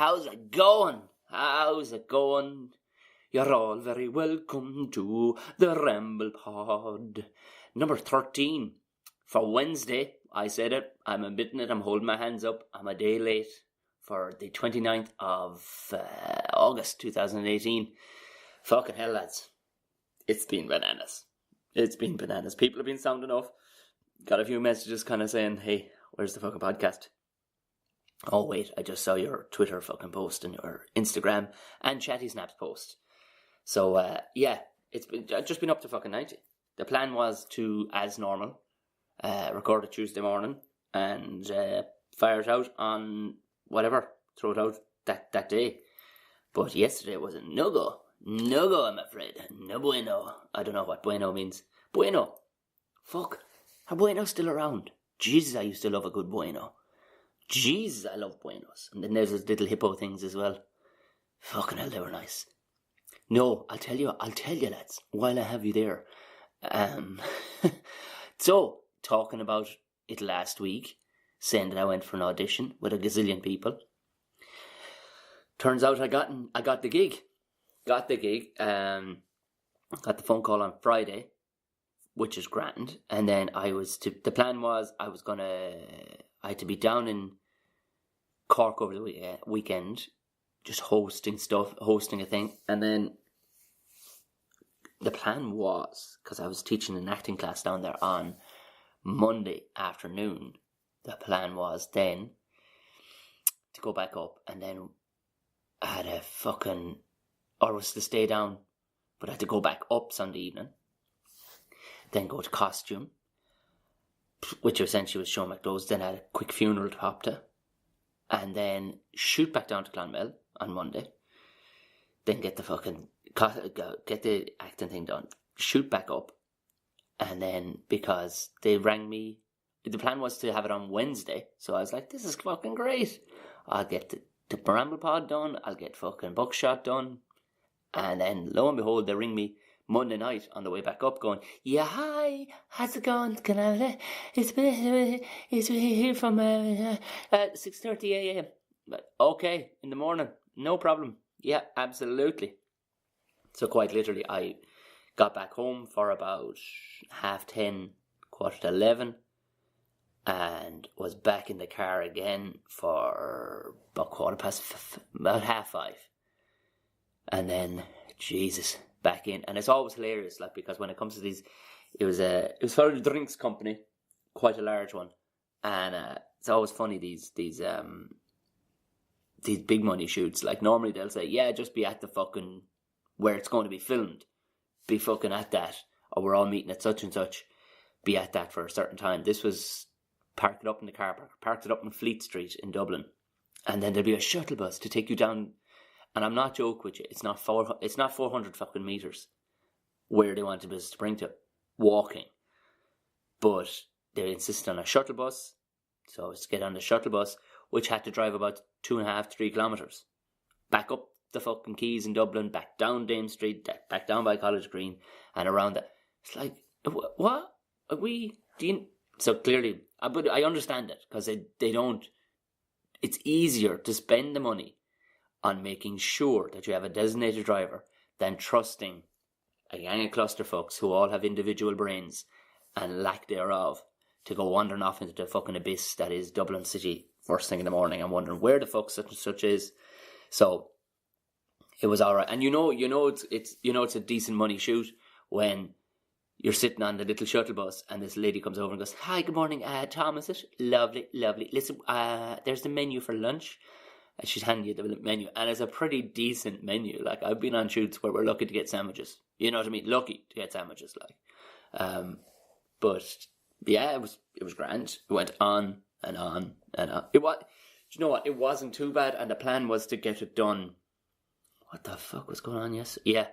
how's it going? How's it going? You're all very welcome to the Ramble Pod. Number 13 for Wednesday. I said it, I'm admitting it, I'm holding my hands up. I'm a day late for the 29th of August 2018. Fucking hell, lads. It's been bananas. It's been bananas. People have been sounding off. Got a few messages kind of saying, hey, where's the fucking podcast? Oh wait, I just saw your Twitter fucking post and your Instagram and Chatty Snaps post. So yeah, I've just been up to fucking 90. The plan was to, as normal, record it Tuesday morning and fire it out on whatever, throw it out that day. But yesterday was a no-go. No-go, I'm afraid. No bueno. I don't know what bueno means. Bueno. Fuck. Are buenos still around? Jesus, I used to love a good bueno. Jesus, I love buenos. And then there's those little hippo things as well. Fucking hell, they were nice. No, I'll tell you, lads, while I have you there. So, talking about it last week, saying that I went for an audition with a gazillion people. Turns out I got the gig. Got the gig. Got the phone call on Friday, which is grand. And then the plan was I had to be down in Cork over the weekend, just hosting a thing. And then the plan was, because I was teaching an acting class down there on Monday afternoon, the plan was then to go back up, and then I had was to stay down, but I had to go back up Sunday evening, then go to costume, which essentially was Sean McDowell's, then I had a quick funeral to hop to, and then shoot back down to Clonmel on Monday, then get the acting thing done, shoot back up, and then because they rang me, the plan was to have it on Wednesday, so I was like, this is fucking great. I'll get the Ramble Pod done, I'll get fucking Buckshot done, and then lo and behold, they ring me Monday night on the way back up going, yeah, hi, how's it going? It's here from 6:30 a.m. But okay, in the morning, no problem. Yeah, absolutely. So quite literally, I got back home for about 10:30, 11:15, and was back in the car again for about 5:15. And then, Jesus, back in. And it's always hilarious, like, because when it comes to these, it was for a drinks company, quite a large one. And it's always funny, these big money shoots. Like, normally they'll say, yeah, just be at the fucking, where it's going to be filmed. Be fucking at that. Or we're all meeting at such and such. Be at that for a certain time. This was parked it up in the car park. Parked it up in Fleet Street in Dublin. And then there'll be a shuttle bus to take you down. And I'm not joking with you. It's not 400 fucking meters where they wanted us to bring to walking. But they insisted on a shuttle bus. So I was to get on the shuttle bus, which had to drive about 2.5-3 kilometres. Back up the fucking quays in Dublin, back down Dame Street, back down by College Green, and around that. It's like, what? So clearly, but I understand it, because they don't. It's easier to spend the money on making sure that you have a designated driver than trusting a gang of clusterfucks who all have individual brains and lack thereof to go wandering off into the fucking abyss that is Dublin City first thing in the morning and wondering where the fuck such and such is. So it was alright. And you know it's a decent money shoot when you're sitting on the little shuttle bus and this lady comes over and goes, hi, good morning, Tom, is it? Lovely. Listen, there's the menu for lunch. And she's handing you the menu. And it's a pretty decent menu. Like, I've been on shoots where we're lucky to get sandwiches. You know what I mean? Lucky to get sandwiches, like. But yeah, it was grand. It went on and on and on. Do you know what? It wasn't too bad, and the plan was to get it done. What the fuck was going on yesterday? Yeah.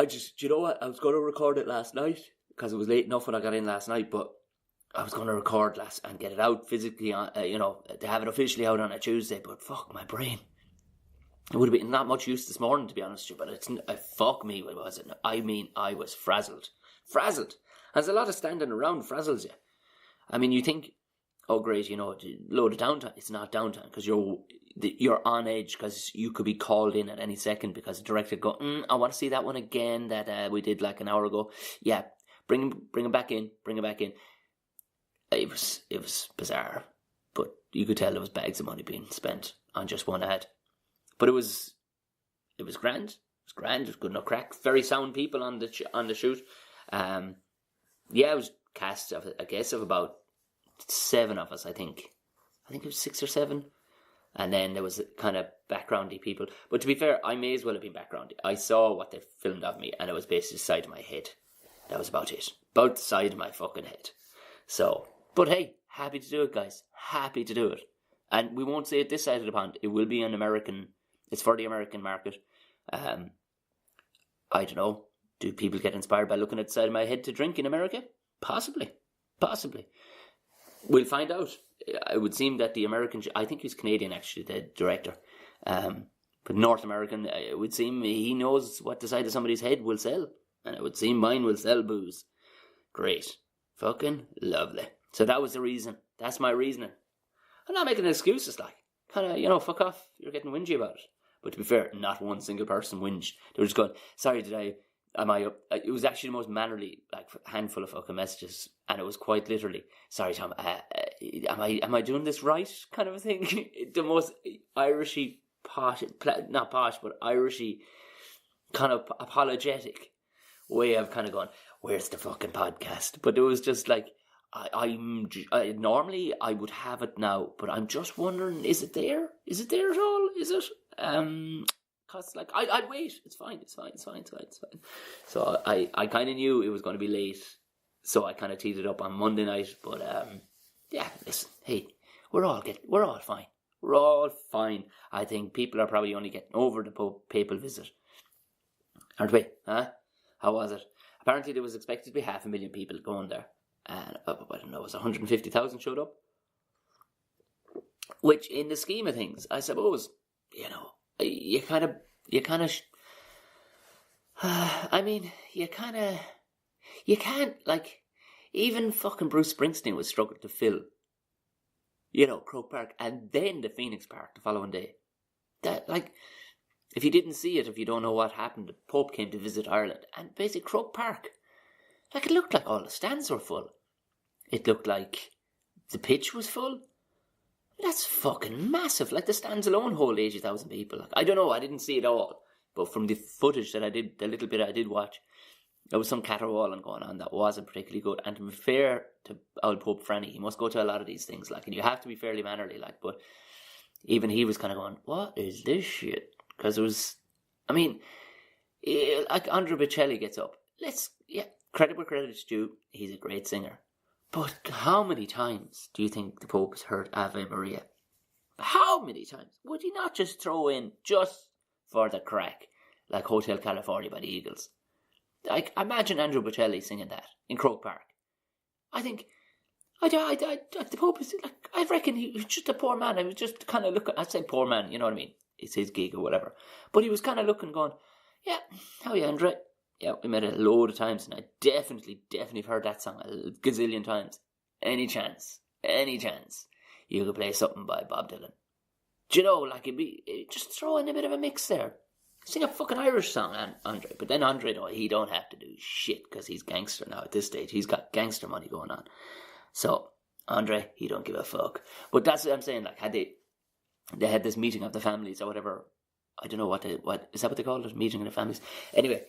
Do you know what? I was going to record it last night, because it was late enough when I got in last night, but I was going to record and get it out physically on, to have it officially out on a Tuesday, but fuck my brain. It would have been not much use this morning, to be honest with you, but fuck me, what was it? I mean, I was frazzled. There's a lot of standing around frazzles you. I mean, you think, oh great, load of downtime. It's not downtime, because you're on edge because you could be called in at any second because the director go, I want to see that one again that we did like an hour ago. Yeah, bring him back in. It was bizarre, but you could tell there was bags of money being spent on just one ad. But it was grand. It was grand. It was good enough crack. Very sound people on the shoot. It was cast of, I guess, of about 7 of us. I think it was 6 or 7. And then there was kind of backgroundy people. But to be fair, I may as well have been backgroundy. I saw what they filmed of me, and it was basically the side of my head. That was about it. About the side of my fucking head. So, but hey, happy to do it, guys. Happy to do it. And we won't say it this side of the pond. It will be it's for the American market. I don't know. Do people get inspired by looking at the side of my head to drink in America? Possibly. We'll find out. It would seem that the American, I think he's Canadian actually, the director, but North American, it would seem he knows what the side of somebody's head will sell, and it would seem mine will sell booze. Great. Fucking lovely. So that was the reason. That's my reasoning. I'm not making excuses, like, kind of, fuck off, you're getting whingy about it. But to be fair, not one single person whinged. They were just going, sorry, am I up? It was actually the most mannerly, like, handful of fucking messages, and it was quite literally, sorry Tom, am I doing this right, kind of a thing. The most Irishy not posh, but Irishy kind of apologetic way of kind of going, where's the fucking podcast? But it was just like, normally I would have it now, but I'm just wondering, is it there? Is it there at all? Is it? Cause like I'd wait. It's fine. So I kind of knew it was going to be late, so I kind of teed it up on Monday night. But listen, hey, we're all fine. We're all fine. I think people are probably only getting over the papal visit, aren't we? Huh? How was it? Apparently there was expected to be 500,000 people going there, and I don't know, it was 150,000 showed up. Which, in the scheme of things, I suppose, you can't, like, even fucking Bruce Springsteen was struggling to fill, Croke Park, and then the Phoenix Park the following day. That, like, if you didn't see it, if you don't know what happened, the Pope came to visit Ireland, and basically Croke Park, like, it looked like all the stands were full. It looked like the pitch was full. That's fucking massive. Like, the stands alone hold 80,000 people. Like, I don't know, I didn't see it all. But from the footage that I did, the little bit I did watch, there was some caterwauling going on that wasn't particularly good. And to be fair to old Pope Franny, he must go to a lot of these things, like, and you have to be fairly mannerly, like, but even he was kind of going, what is this shit? Because it was, like, Andrea Bocelli gets up. Credit where credit is due. He's a great singer. But how many times do you think the Pope has heard Ave Maria? How many times? Would he not just throw in, just for the crack, like Hotel California by the Eagles? Like, imagine Andrew Bocelli singing that in Croke Park. I think, the Pope is, like, I reckon he was just a poor man. I was just kind of looking, I'd say poor man, you know what I mean? It's his gig or whatever. But he was kind of looking, going, yeah, how are you, Andre? Yeah, we met a load of times, and I definitely have heard that song a gazillion times. Any chance you could play something by Bob Dylan. Do you know, like, just throw in a bit of a mix there. Sing a fucking Irish song, Andre. But then Andre, he don't have to do shit, because he's gangster now at this stage. He's got gangster money going on. So, Andre, he don't give a fuck. But that's what I'm saying, like, had they had this meeting of the families or whatever. I don't know what is that what they call it? Meeting of the families. Anyway,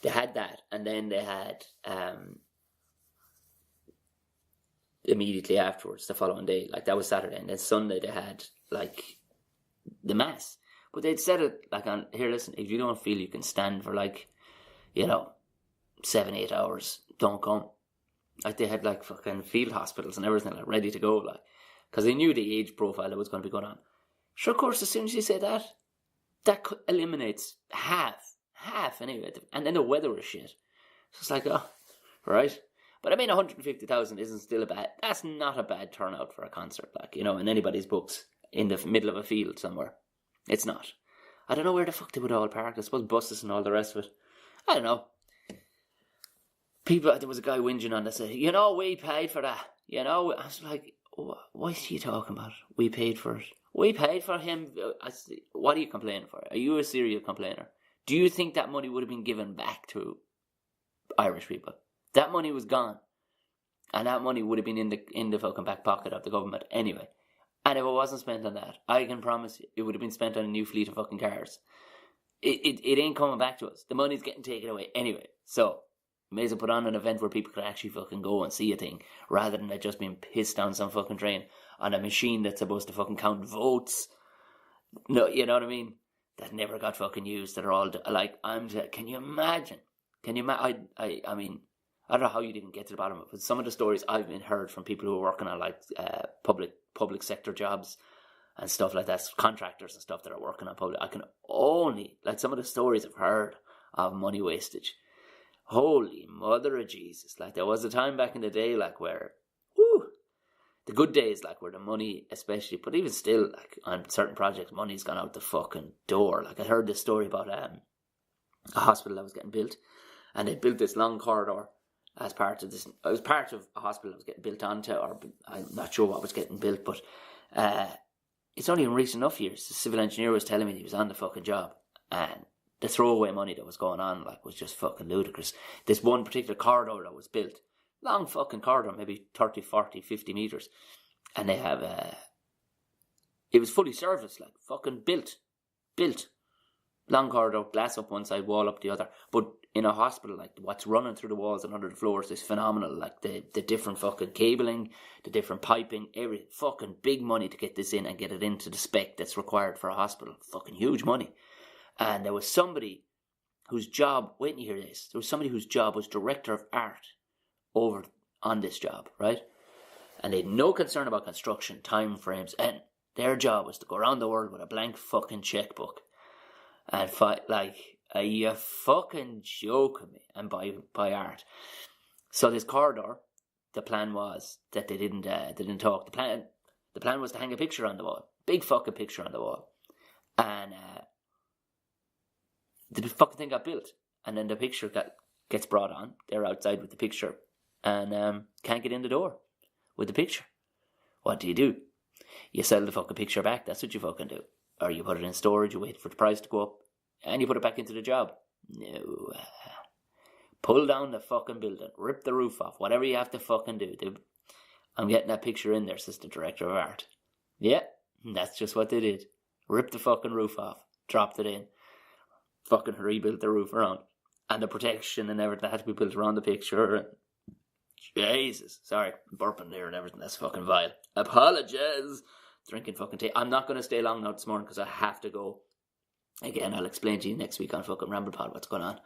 they had that, and then they had immediately afterwards, the following day, like, that was Saturday, and then Sunday they had, like, the mass. But they'd said it, like, on, here, listen, if you don't feel you can stand for, like, 7-8 hours, don't come. Like, they had, like, fucking field hospitals and everything, like, ready to go, like, because they knew the age profile that was going to be going on. Sure, of course, as soon as you say that eliminates half anyway, and then the weather was shit. So it's like, oh, right. But 150,000 isn't still that's not a bad turnout for a concert, like, in anybody's books, in the middle of a field somewhere. It's not. I don't know where the fuck they would all park. I suppose buses and all the rest of it. I don't know. There was a guy whinging on that said, we paid for that. I was like, What are you talking about? We paid for it. We paid for him. What are you complaining for? Are you a serial complainer? Do you think that money would have been given back to Irish people? That money was gone. And that money would have been in the fucking back pocket of the government anyway. And if it wasn't spent on that, I can promise you, it would have been spent on a new fleet of fucking cars. It ain't coming back to us. The money's getting taken away anyway. So, may as well put on an event where people could actually fucking go and see a thing, rather than it just being pissed down some fucking train on a machine that's supposed to fucking count votes. No, you know what I mean? That never got fucking used. That are all like, can you imagine? I mean, I don't know how you didn't get to the bottom of it, but some of the stories I've been heard from people who are working on like public sector jobs and stuff like that, contractors and stuff that are working on public, I can only, like some of the stories I've heard of money wastage. Holy mother of Jesus. Like there was a time back in the day like where, the good days like where the money especially, but even still like on certain projects, money's gone out the fucking door. Like I heard this story about a hospital that was getting built, and they built this long corridor as part of this. It was part of a hospital that was getting built onto, or I'm not sure what was getting built, but it's only in recent enough years. The civil engineer was telling me he was on the fucking job, and the throwaway money that was going on like was just fucking ludicrous. This one particular corridor that was built, long fucking corridor, maybe 30, 40, 50 metres, and they have it was fully serviced, like fucking built. Long corridor, glass up one side, wall up the other. But in a hospital, like what's running through the walls and under the floors is phenomenal. Like the different fucking cabling, the different piping, every fucking big money to get this in and get it into the spec that's required for a hospital. Fucking huge money. And there was somebody whose job, wait till you hear this, there was somebody whose job was director of art over on this job, right? And they had no concern about construction, time frames, and their job was to go around the world with a blank fucking checkbook and fight like, are you fucking joking me? And buy art. So this corridor, the plan was that they didn't talk. The plan was to hang a picture on the wall, big fucking picture on the wall, and the fucking thing got built, and then the picture gets brought on. They're outside with the picture, and can't get in the door with the picture. What do? You sell the fucking picture back. That's what you fucking do. Or you put it in storage, you wait for the price to go up, and you put it back into the job. No. Pull down the fucking building, rip the roof off, whatever you have to fucking do. I'm getting that picture in there, says the director of art. Yeah, that's just what they did. Ripped the fucking roof off, dropped it in, fucking rebuilt the roof around. And the protection and everything had to be built around the picture. And Jesus, sorry, I'm burping there and everything, that's fucking vile. Apologize. Drinking fucking tea. I'm not going to stay long now this morning because I have to go. Again, I'll explain to you next week on fucking Ramble Pod what's going on.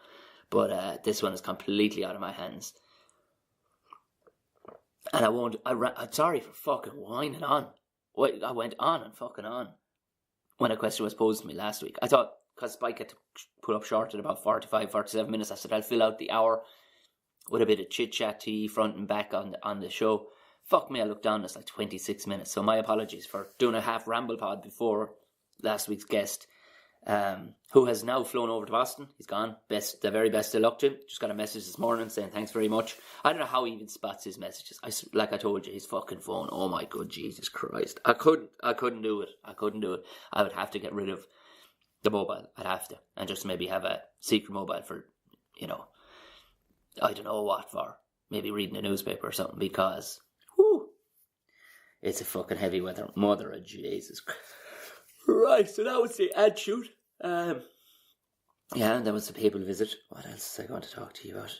But this one is completely out of my hands. And I'm sorry for fucking whining on. I went on and fucking on when a question was posed to me last week. I thought, because Spike had to put up short at about 45, 47 minutes, I said I'll fill out the hour with a bit of chit-chat tea front and back on the show. Fuck me, I looked down, it's like 26 minutes. So my apologies for doing a half Ramble Pod before last week's guest, who has now flown over to Boston. He's gone. The very best of luck to him. Just got a message this morning saying thanks very much. I don't know how he even spots his messages. Like I told you, his fucking phone. Oh my good Jesus Christ. I couldn't do it. I would have to get rid of the mobile. I'd have to. And just maybe have a secret mobile for, I don't know what for. Maybe reading a newspaper or something, because it's a fucking heavy weather. Mother of Jesus Christ. Right, so that was the ad shoot. Yeah, and that was the papal visit. What else is I going to talk to you about?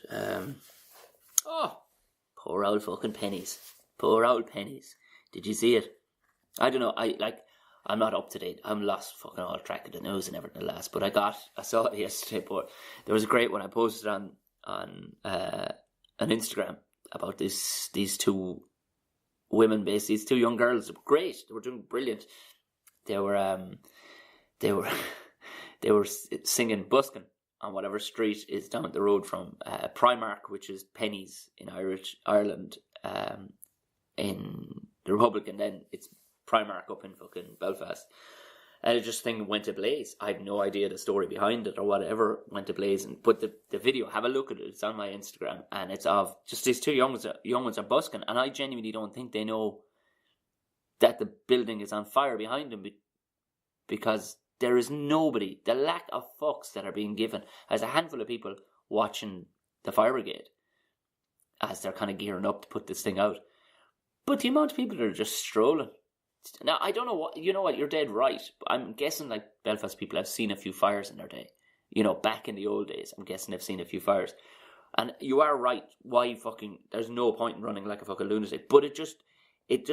Poor old fucking pennies. Poor old pennies. Did you see it? I don't know. I'm not up to date. I'm lost fucking all track of the news and everything last. But I saw it yesterday. But there was a great one I posted on Instagram about these two women, basically, these two young girls. They were great. They were doing brilliant. They were singing busking on whatever street is down the road from Primark, which is pennies in Ireland, in the Republic, and then it's Primark up in fucking Belfast. And it just thing went ablaze. I have no idea the story behind it or whatever went ablaze. But the video, have a look at it. It's on my Instagram, and it's of just these two young ones are busking, and I genuinely don't think they know that the building is on fire behind them because there is nobody, the lack of fucks that are being given. There's a handful of people watching the fire brigade as they're kind of gearing up to put this thing out. But the amount of people that are just strolling. Now, I don't know what, you know what, you're dead right. I'm guessing like Belfast people have seen a few fires in their day. You know, back in the old days, I'm guessing they've seen a few fires. And you are right, why fucking, there's no point in running like a fucking lunatic. But it just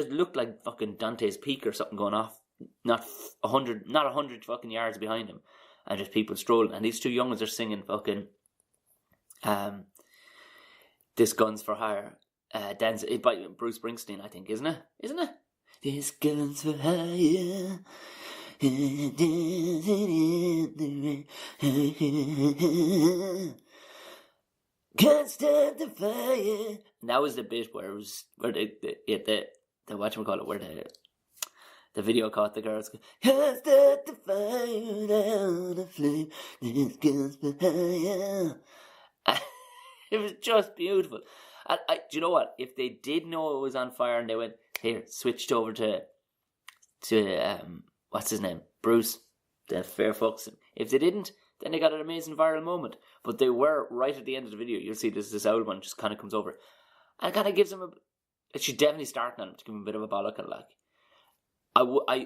looked like fucking Dante's Peak or something going off, not 100 fucking yards behind him. And just people strolling. And these two young ones are singing fucking, This Gun's for Hire. Dance by Bruce Springsteen, I think, isn't it? This gun's for hire. Can't stop the fire. And that was the bit where it was where the whatchamacallit, where the video caught the girls go, can't stop the fire down the flame. This gun's for hire. It was just beautiful. And do you know what? If they did know it was on fire and they went, here, switched over to what's his name? Bruce, the fair fucks. If they didn't, then they got an amazing viral moment. But they were right at the end of the video. You'll see this old one just kind of comes over and kind of gives him she's definitely starting on him to give him a bit of a bollock. Like,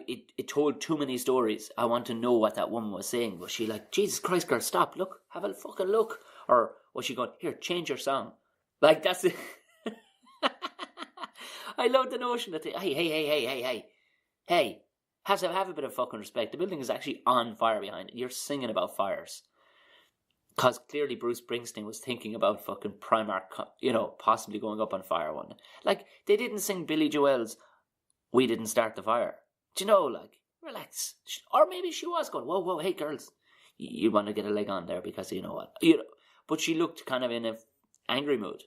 it told too many stories. I want to know what that woman was saying. Was she like, Jesus Christ, girl, stop, look, have a fucking look? Or was she going, here, change your song? Like, that's it. I love the notion that hey, have a bit of fucking respect. The building is actually on fire behind it. You're singing about fires. Because clearly Bruce Springsteen was thinking about fucking Primark, you know, possibly going up on fire one day. Like, they didn't sing Billy Joel's We Didn't Start the Fire. Do you know, like, relax. Or maybe she was going, whoa, hey girls, you want to get a leg on there because you know what. You know, but she looked kind of in an angry mood.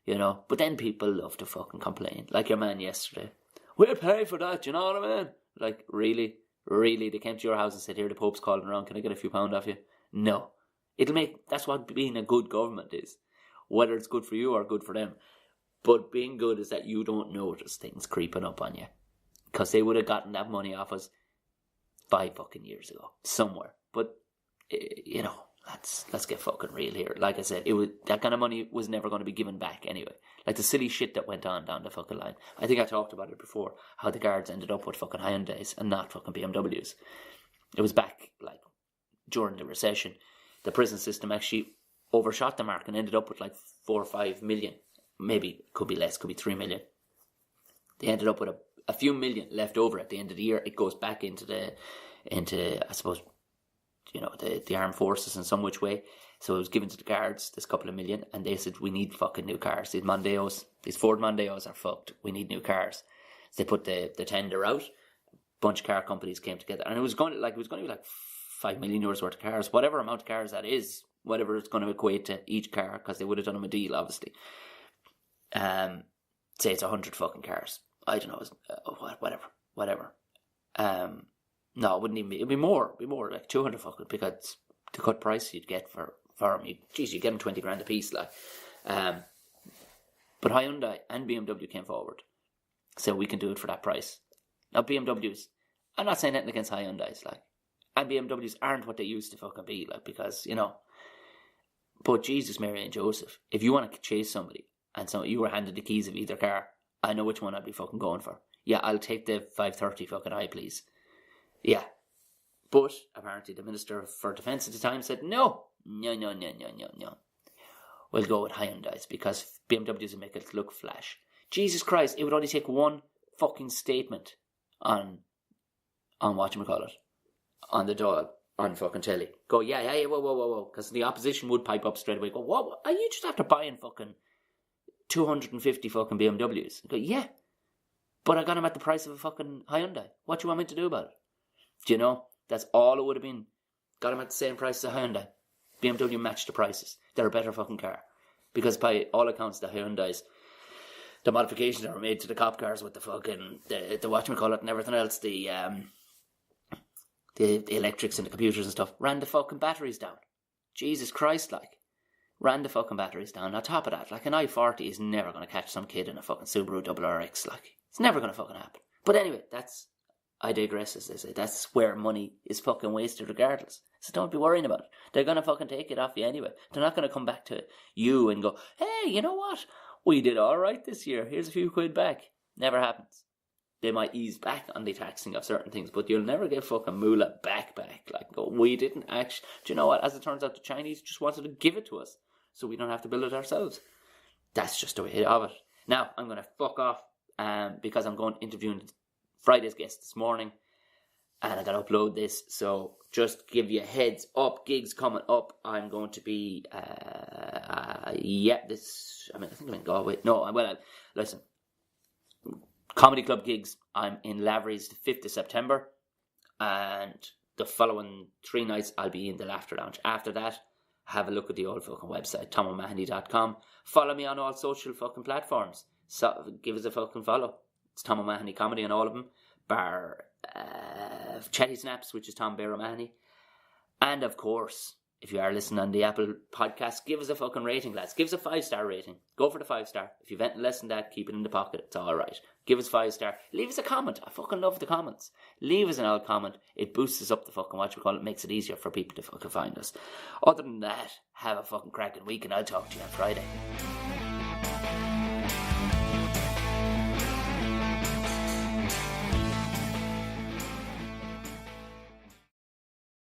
You know, but then people love to fucking complain. Like your man yesterday. We'll pay for that, you know what I mean? Like, really? They came to your house and said, here, the Pope's calling around, can I get a few pound off you? No. That's what being a good government is. Whether it's good for you or good for them. But being good is that you don't notice things creeping up on you. Because they would have gotten that money off us 5 fucking years ago. Somewhere. But, you know, let's get fucking real here. Like I said, that kind of money was never going to be given back anyway. Like the silly shit that went on down the fucking line. I think I talked about it before, how the guards ended up with fucking Hyundais and not fucking BMWs. It was back, like, during the recession. The prison system actually overshot the mark and ended up with like 4 or 5 million. Maybe, could be less, could be 3 million. They ended up with a few million left over at the end of the year. It goes back into I suppose, you know, the armed forces in some which way. So it was given to the guards, this couple of million, and they said, we need fucking new cars. These Ford Mondeos are fucked. We need new cars. So they put the tender out. A bunch of car companies came together, and it was going to be like 5 million euros worth of cars, whatever amount of cars that is, whatever it's going to equate to each car, because they would have done them a deal, obviously. Say it's 100 fucking cars. I don't know, whatever. No, it wouldn't even be. It'd be more, like 200 fucking, because the cut price you'd get for them, you'd get them 20 grand a piece, like. But Hyundai and BMW came forward, so we can do it for that price. Now BMWs, I'm not saying anything against Hyundais, like, and BMWs aren't what they used to fucking be, like, because, you know. But Jesus, Mary and Joseph, if you want to chase somebody and so you were handed the keys of either car, I know which one I'd be fucking going for. Yeah, I'll take the 530 fucking I, please. Yeah. But apparently the Minister for Defence at the time said, no. We'll go with Hyundais because BMWs will make it look flash. Jesus Christ, it would only take one fucking statement on whatchamacallit, on the dial, on fucking telly. Go, yeah, whoa. Because the opposition would pipe up straight away. Go, what? Are you just after buying fucking 250 fucking BMWs? I go, yeah. But I got them at the price of a fucking Hyundai. What do you want me to do about it? Do you know? That's all it would have been. Got them at the same price as a Hyundai. BMW matched the prices. They're a better fucking car. Because by all accounts, the Hyundais, the modifications that were made to the cop cars with the fucking, the whatchamacallit and everything else, the electrics and the computers and stuff, ran the fucking batteries down. Jesus Christ, like. Ran the fucking batteries down. On top of that, like, an i40 is never going to catch some kid in a fucking Subaru RRX, like. It's never going to fucking happen. But anyway, I digress, as they say. That's where money is fucking wasted regardless. So don't be worrying about it. They're going to fucking take it off you anyway. They're not going to come back to you and go, hey, you know what? We did all right this year. Here's a few quid back. Never happens. They might ease back on the taxing of certain things, but you'll never get fucking moolah back. Like, we didn't actually... Do you know what? As it turns out, the Chinese just wanted to give it to us so we don't have to build it ourselves. That's just the way of it. Now, I'm going to fuck off because I'm going interviewing Friday's guest this morning, and I got to upload this, so just give you a heads up, gigs coming up. I'm going to be, I think I'm in Galway. Listen, comedy club gigs, I'm in Lavery's the 5th of September, and the following 3 nights I'll be in the Laughter Lounge. After that, have a look at the old fucking website, tomo'mahony.com. Follow me on all social fucking platforms. So give us a fucking follow. It's Tom O'Mahony Comedy on all of them. Bar Chatty Snaps, which is Tom Bear O'Mahony. And of course, if you are listening on the Apple podcast, give us a fucking rating, lads. Give us a 5-star rating. Go for the 5-star. If you've anything less than that, keep it in the pocket. It's alright. Give us 5-star. Leave us a comment. I fucking love the comments. Leave us an old comment. It boosts us up the fucking it makes it easier for people to fucking find us. Other than that, have a fucking cracking week, and I'll talk to you on Friday.